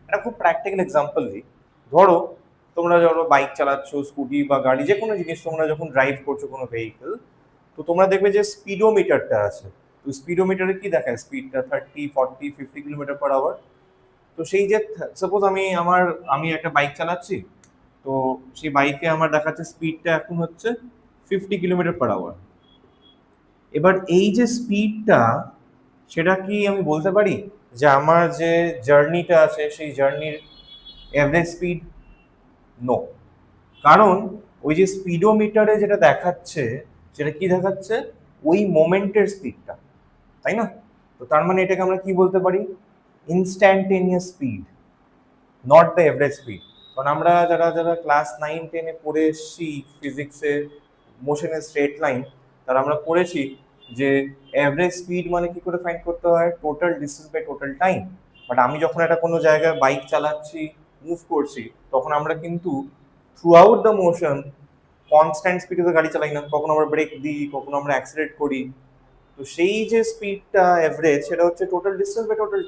একটা খুব practical example দিই। ধরো তোমরা যখন বাইক চালাচ্ছ, স্কুটি বা গাড়ি, যে কোনো জিনিস তোমরা যখন ড্রাইভ করছো কোনো ভেহিকেল, তো তোমরা দেখবে যে স্পিডোমিটারটা আছে। তো স্পিডোমিটারে কি দেখায়? স্পিডটা 30, 40, 50 কিলোমিটার পার আওয়ার। তো সেই যে সাপোজ আমি একটা বাইক চালাচ্ছি, তো সেই বাইকে আমার দেখাচ্ছে স্পিডটা এখন হচ্ছে 50 কিলোমিটার পার আওয়ার। এবার এই যে স্পিডটা, সেটা কি আমি বলতে পারি যে আমার যে জার্নিটা আছে সেই জার্নির এভারেজ স্পিড? নো। কারণ ওই যে স্পিডোমিটারে যেটা দেখাচ্ছে, সেটা কি দেখাচ্ছে? ওই মোমেন্টের স্পিডটা, তাই না? তো তার মানে এটাকে আমরা কি বলতে পারি? Instantaneous speed, not the average speed. কারণ আমরা যারা যারা ক্লাস 9, 10-এ পড়ে এসেছি ফিজিক্সে, মোশনের স্ট্রেট লাইন, তারা আমরা পড়েছি যে এভারেজ স্পিড মানে কি করে ফাইন্ড করতে হয়? Total distance by total time. But আমি যখন একটা কোনো জায়গায় বাইক চালাচ্ছি, মুভ করছি, তখন আমরা কিন্তু through out the motion constant স্পিডে তো গাড়ি চালাই না, কখনো আমরা ব্রেক দিই, কখনো আমরা অ্যাক্সিলারেট করি। তো সেই যে স্পিডটা এভারেজ, সেটা হচ্ছে টোটাল ডিস্টেন্স বাই টোটাল